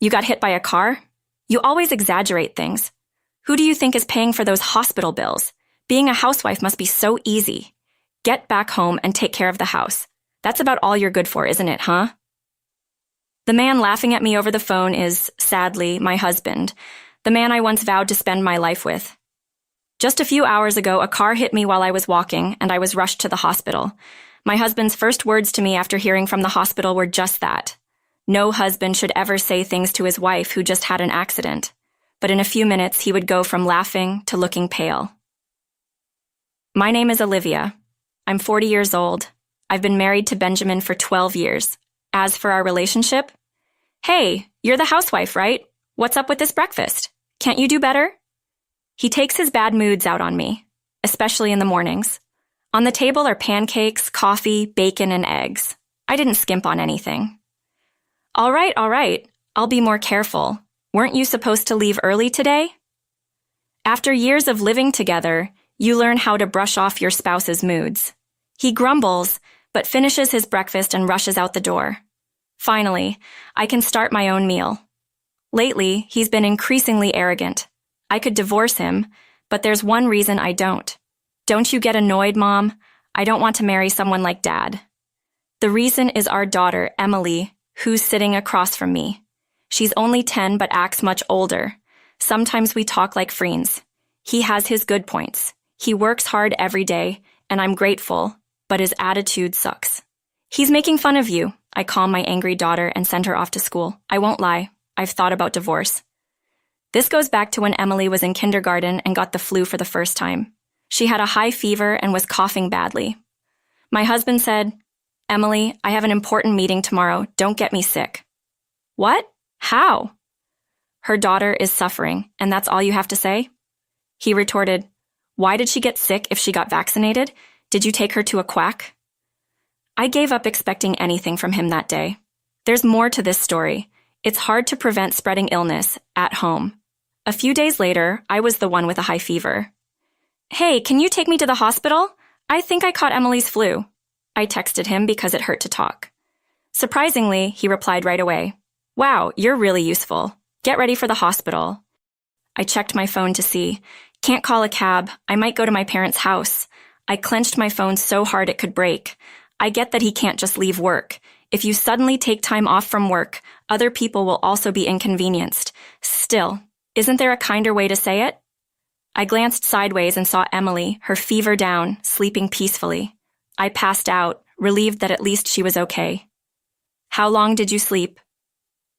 You got hit by a car? You always exaggerate things. Who do you think is paying for those hospital bills? Being a housewife must be so easy. Get back home and take care of the house. That's about all you're good for, isn't it, huh? The man laughing at me over the phone is, sadly, my husband, the man I once vowed to spend my life with. Just a few hours ago, a car hit me while I was walking, and I was rushed to the hospital. My husband's first words to me after hearing from the hospital were just that. No husband should ever say things to his wife who just had an accident. But in a few minutes, he would go from laughing to looking pale. My name is Olivia. I'm 40 years old. I've been married to Benjamin for 12 years. As for our relationship, hey, you're the housewife, right? What's up with this breakfast? Can't you do better? He takes his bad moods out on me, especially in the mornings. On the table are pancakes, coffee, bacon, and eggs. I didn't skimp on anything. All right. I'll be more careful. Weren't you supposed to leave early today? After years of living together, you learn how to brush off your spouse's moods. He grumbles, but finishes his breakfast and rushes out the door. Finally, I can start my own meal. Lately, he's been increasingly arrogant. I could divorce him, but there's one reason I don't. Don't you get annoyed, Mom? I don't want to marry someone like Dad. The reason is our daughter, Emily, who's sitting across from me. She's only 10 but acts much older. Sometimes we talk like friends. He has his good points. He works hard every day, and I'm grateful, but his attitude sucks. He's making fun of you. I calm my angry daughter and send her off to school. I won't lie. I've thought about divorce. This goes back to when Emily was in kindergarten and got the flu for the first time. She had a high fever and was coughing badly. My husband said, "Emily, I have an important meeting tomorrow. Don't get me sick." What? How? Her daughter is suffering, and that's all you have to say? He retorted, "Why did she get sick if she got vaccinated? Did you take her to a quack?" I gave up expecting anything from him that day. There's more to this story. It's hard to prevent spreading illness at home. A few days later, I was the one with a high fever. "Hey, can you take me to the hospital? I think I caught Emily's flu." I texted him because it hurt to talk. Surprisingly, he replied right away, "Wow, you're really useful. Get ready for the hospital." I checked my phone to see. Can't call a cab. I might go to my parents' house. I clenched my phone so hard it could break. I get that he can't just leave work. If you suddenly take time off from work, other people will also be inconvenienced. Still, isn't there a kinder way to say it? I glanced sideways and saw Emily, her fever down, sleeping peacefully. I passed out, relieved that at least she was okay. "How long did you sleep?"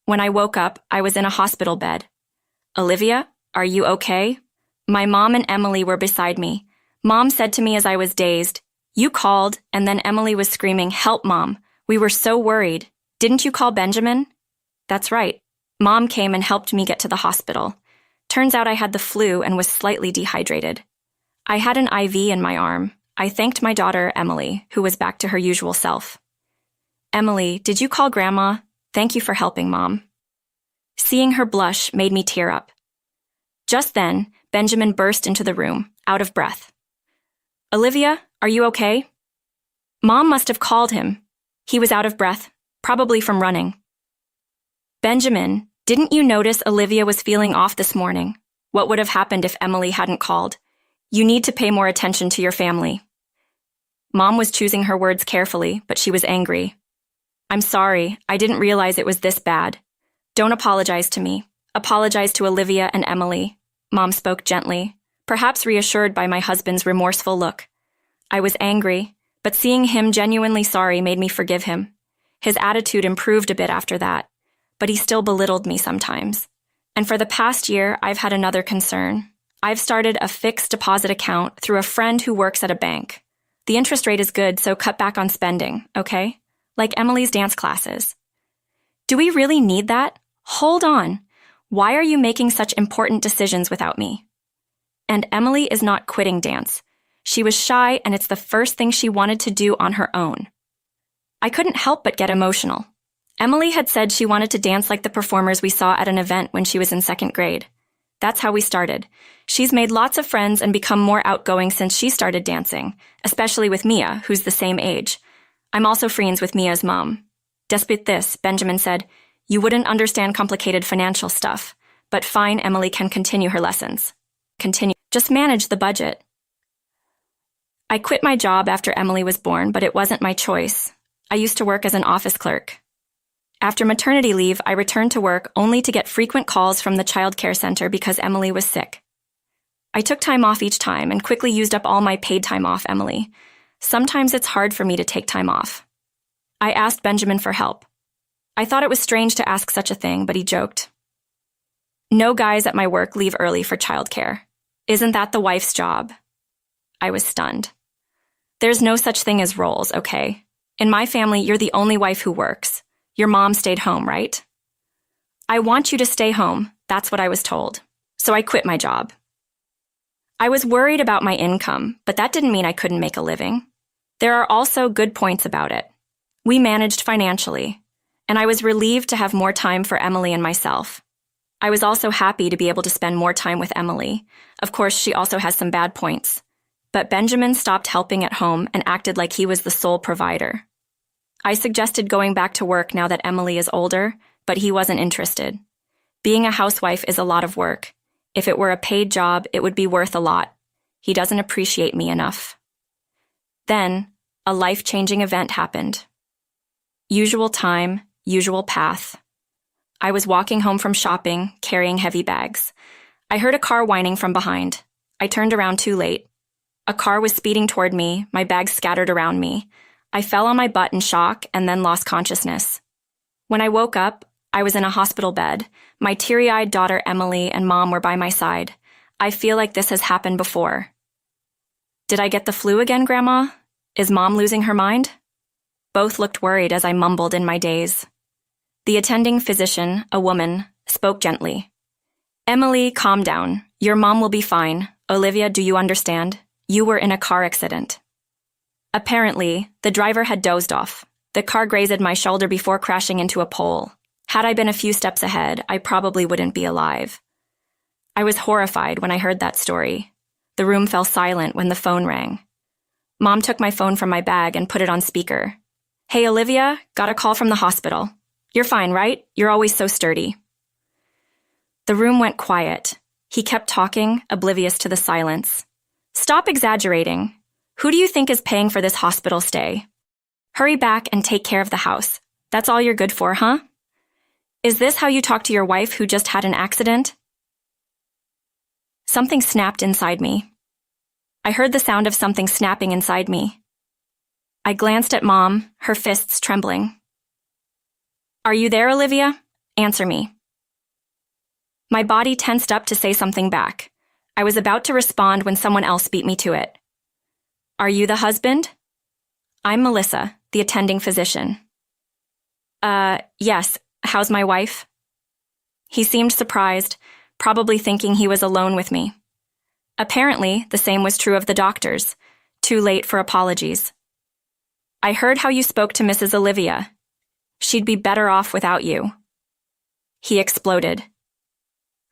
When I woke up, I was in a hospital bed. "Olivia, are you okay?" My mom and Emily were beside me. Mom said to me as I was dazed, "You called," and then Emily was screaming, "Help, Mom. We were so worried. Didn't you call Benjamin?" That's right. Mom came and helped me get to the hospital. Turns out I had the flu and was slightly dehydrated. I had an IV in my arm. I thanked my daughter, Emily, who was back to her usual self. "Emily, did you call Grandma? Thank you for helping, Mom." Seeing her blush made me tear up. Just then, Benjamin burst into the room, out of breath. "Olivia, are you okay?" Mom must have called him. He was out of breath, probably from running. "Benjamin, didn't you notice Olivia was feeling off this morning? What would have happened if Emily hadn't called? You need to pay more attention to your family." Mom was choosing her words carefully, but she was angry. "I'm sorry, I didn't realize it was this bad. Don't apologize to me. Apologize to Olivia and Emily." Mom spoke gently, perhaps reassured by my husband's remorseful look. I was angry, but seeing him genuinely sorry made me forgive him. His attitude improved a bit after that, but he still belittled me sometimes. And for the past year, I've had another concern. I've started a fixed deposit account through a friend who works at a bank. The interest rate is good, so cut back on spending, okay? Like Emily's dance classes. Do we really need that? Hold on. Why are you making such important decisions without me? And Emily is not quitting dance. She was shy, and it's the first thing she wanted to do on her own. I couldn't help but get emotional. Emily had said she wanted to dance like the performers we saw at an event when she was in 2nd grade. That's how we started. She's made lots of friends and become more outgoing since she started dancing, especially with Mia, who's the same age. I'm also friends with Mia's mom. Despite this, Benjamin said, You wouldn't understand complicated financial stuff. But fine, Emily can continue her lessons. Continue. Just manage the budget. I quit my job after Emily was born, but it wasn't my choice. I used to work as an office clerk. After maternity leave, I returned to work only to get frequent calls from the child care center because Emily was sick. I took time off each time and quickly used up all my paid time off, Emily. Sometimes it's hard for me to take time off. I asked Benjamin for help. I thought it was strange to ask such a thing, but he joked. No guys at my work leave early for childcare. Isn't that the wife's job? I was stunned. There's no such thing as roles, okay? In my family, you're the only wife who works. Your mom stayed home, right? I want you to stay home. That's what I was told. So I quit my job. I was worried about my income, but that didn't mean I couldn't make a living. There are also good points about it. We managed financially, and I was relieved to have more time for Emily and myself. I was also happy to be able to spend more time with Emily. Of course, she also has some bad points. But Benjamin stopped helping at home and acted like he was the sole provider. I suggested going back to work now that Emily is older, but he wasn't interested. Being a housewife is a lot of work. If it were a paid job, it would be worth a lot. He doesn't appreciate me enough. Then, a life-changing event happened. Usual time, usual path. I was walking home from shopping, carrying heavy bags. I heard a car whining from behind. I turned around too late. A car was speeding toward me, my bags scattered around me. I fell on my butt in shock and then lost consciousness. When I woke up, I was in a hospital bed. My teary-eyed daughter Emily and Mom were by my side. I feel like this has happened before. Did I get the flu again, Grandma? Is Mom losing her mind? Both looked worried as I mumbled in my daze. The attending physician, a woman, spoke gently. Emily, calm down. Your mom will be fine. Olivia, do you understand? You were in a car accident. Apparently, the driver had dozed off. The car grazed my shoulder before crashing into a pole. Had I been a few steps ahead, I probably wouldn't be alive. I was horrified when I heard that story. The room fell silent when the phone rang. Mom took my phone from my bag and put it on speaker. Hey, Olivia, got a call from the hospital. You're fine, right? You're always so sturdy. The room went quiet. He kept talking, oblivious to the silence. Stop exaggerating. Who do you think is paying for this hospital stay? Hurry back and take care of the house. That's all you're good for, huh? Is this how you talk to your wife who just had an accident? Something snapped inside me. I heard the sound of something snapping inside me. I glanced at Mom, her fists trembling. Are you there, Olivia? Answer me. My body tensed up to say something back. I was about to respond when someone else beat me to it. Are you the husband? I'm Melissa, the attending physician. Yes. How's my wife? He seemed surprised, probably thinking he was alone with me. Apparently, the same was true of the doctors. Too late for apologies. I heard how you spoke to Mrs. Olivia. She'd be better off without you. He exploded.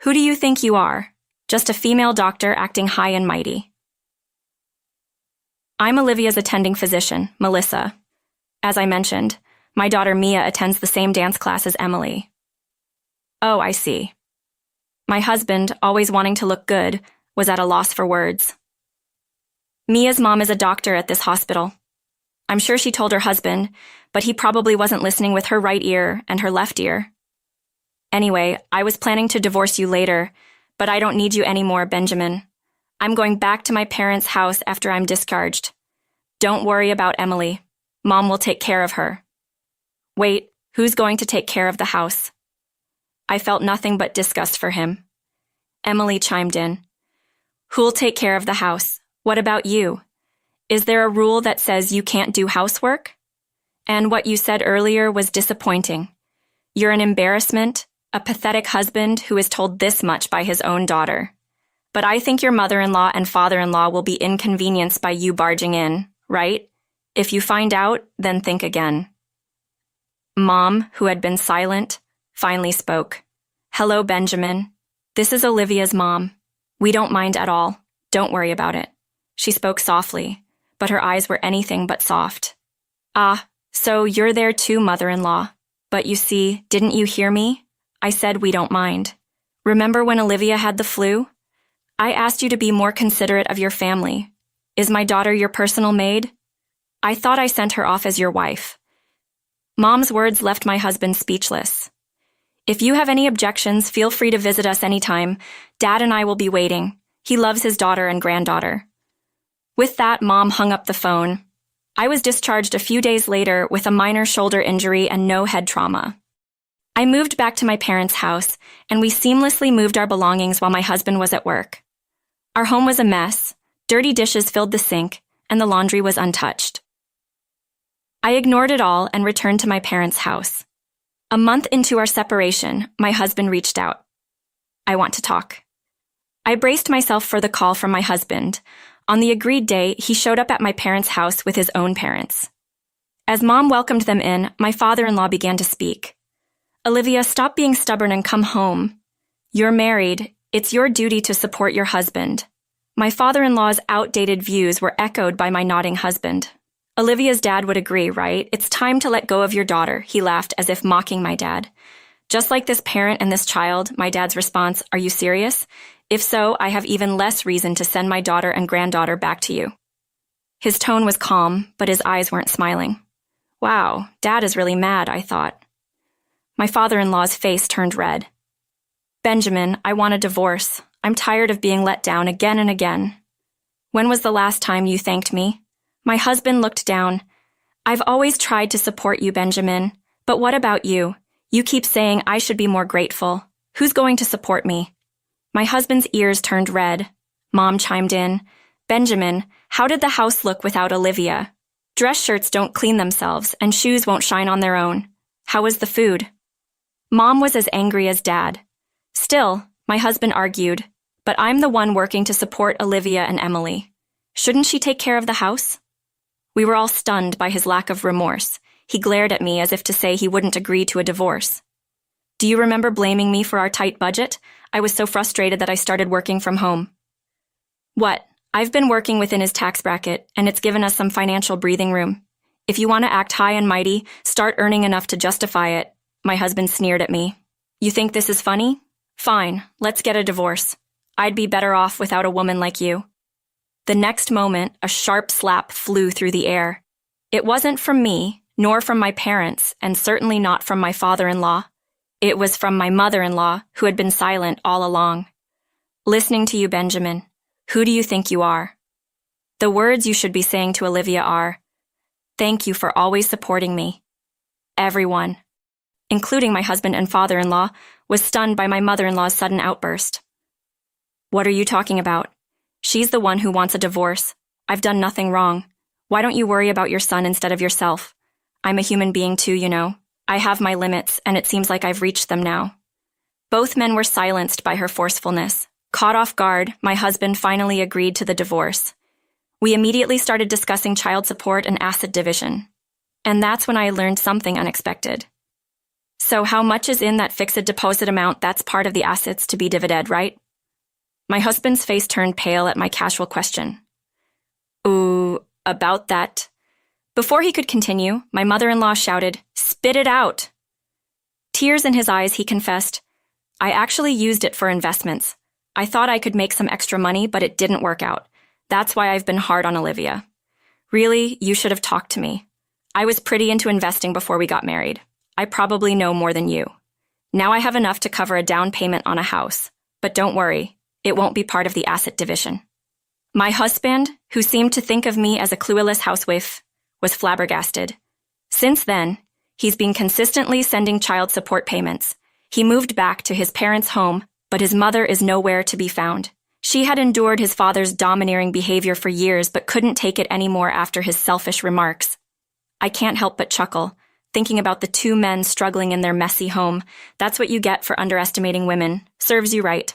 Who do you think you are? Just a female doctor acting high and mighty. I'm Olivia's attending physician, Melissa. As I mentioned, my daughter Mia attends the same dance class as Emily. Oh, I see. My husband, always wanting to look good, was at a loss for words. Mia's mom is a doctor at this hospital. I'm sure she told her husband, but he probably wasn't listening with her right ear and her left ear. Anyway, I was planning to divorce you later, but I don't need you anymore, Benjamin. I'm going back to my parents' house after I'm discharged. Don't worry about Emily. Mom will take care of her. Wait, who's going to take care of the house? I felt nothing but disgust for him. Emily chimed in. Who'll take care of the house? What about you? Is there a rule that says you can't do housework? And what you said earlier was disappointing. You're an embarrassment, a pathetic husband who is told this much by his own daughter. But I think your mother-in-law and father-in-law will be inconvenienced by you barging in, right? If you find out, then think again. Mom, who had been silent, finally spoke. Hello, Benjamin. This is Olivia's mom. We don't mind at all. Don't worry about it. She spoke softly, but her eyes were anything but soft. Ah, so you're there too, mother-in-law. But you see, didn't you hear me? I said we don't mind. Remember when Olivia had the flu? I asked you to be more considerate of your family. Is my daughter your personal maid? I thought I sent her off as your wife. Mom's words left my husband speechless. If you have any objections, feel free to visit us anytime. Dad and I will be waiting. He loves his daughter and granddaughter. With that, Mom hung up the phone. I was discharged a few days later with a minor shoulder injury and no head trauma. I moved back to my parents' house, and we seamlessly moved our belongings while my husband was at work. Our home was a mess. Dirty dishes filled the sink, and the laundry was untouched. I ignored it all and returned to my parents' house. A month into our separation, my husband reached out. I want to talk. I braced myself for the call from my husband. On the agreed day, he showed up at my parents' house with his own parents. As Mom welcomed them in, my father-in-law began to speak. Olivia, stop being stubborn and come home. You're married. It's your duty to support your husband. My father-in-law's outdated views were echoed by my nodding husband. Olivia's dad would agree, right? It's time to let go of your daughter, he laughed as if mocking my dad. Just like this parent and this child, my dad's response, are you serious? If so, I have even less reason to send my daughter and granddaughter back to you. His tone was calm, but his eyes weren't smiling. Wow, Dad is really mad, I thought. My father-in-law's face turned red. Benjamin, I want a divorce. I'm tired of being let down again and again. When was the last time you thanked me? My husband looked down. I've always tried to support you, Benjamin. But what about you? You keep saying I should be more grateful. Who's going to support me? My husband's ears turned red. Mom chimed in. Benjamin, how did the house look without Olivia? Dress shirts don't clean themselves, and shoes won't shine on their own. How was the food? Mom was as angry as Dad. Still, my husband argued, but I'm the one working to support Olivia and Emily. Shouldn't she take care of the house? We were all stunned by his lack of remorse. He glared at me as if to say he wouldn't agree to a divorce. Do you remember blaming me for our tight budget? I was so frustrated that I started working from home. What? I've been working within his tax bracket, and it's given us some financial breathing room. If you want to act high and mighty, start earning enough to justify it. My husband sneered at me. You think this is funny? Fine, let's get a divorce. I'd be better off without a woman like you. The next moment, a sharp slap flew through the air. It wasn't from me, nor from my parents, and certainly not from my father-in-law. It was from my mother-in-law, who had been silent all along. Listening to you, Benjamin. Who do you think you are? The words you should be saying to Olivia are, thank you for always supporting me. Everyone, including my husband and father-in-law, was stunned by my mother-in-law's sudden outburst. What are you talking about? She's the one who wants a divorce. I've done nothing wrong. Why don't you worry about your son instead of yourself? I'm a human being too, you know. I have my limits, and it seems like I've reached them now. Both men were silenced by her forcefulness. Caught off guard, my husband finally agreed to the divorce. We immediately started discussing child support and asset division. And that's when I learned something unexpected. So how much is in that fixed deposit amount that's part of the assets to be divided, right? My husband's face turned pale at my casual question. Ooh, about that. Before he could continue, my mother-in-law shouted, "Spit it out!" Tears in his eyes, he confessed, I actually used it for investments. I thought I could make some extra money, but it didn't work out. That's why I've been hard on Olivia. Really, you should have talked to me. I was pretty into investing before we got married. I probably know more than you. Now I have enough to cover a down payment on a house. But don't worry, it won't be part of the asset division. My husband, who seemed to think of me as a clueless housewife, was flabbergasted. Since then, he's been consistently sending child support payments. He moved back to his parents' home, but his mother is nowhere to be found. She had endured his father's domineering behavior for years but couldn't take it anymore after his selfish remarks. I can't help but chuckle, thinking about the two men struggling in their messy home. That's what you get for underestimating women. Serves you right.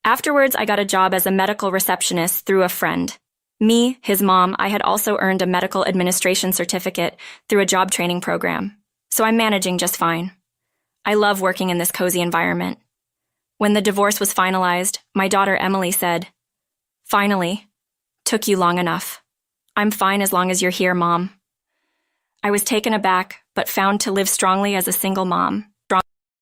Afterwards, I got a job as a medical receptionist through a friend. Me, his mom, I had also earned a medical administration certificate through a job training program. So I'm managing just fine. I love working in this cozy environment. When the divorce was finalized, my daughter Emily said, "Finally. Took you long enough. I'm fine as long as you're here, Mom." I was taken aback, but found to live strongly as a single mom.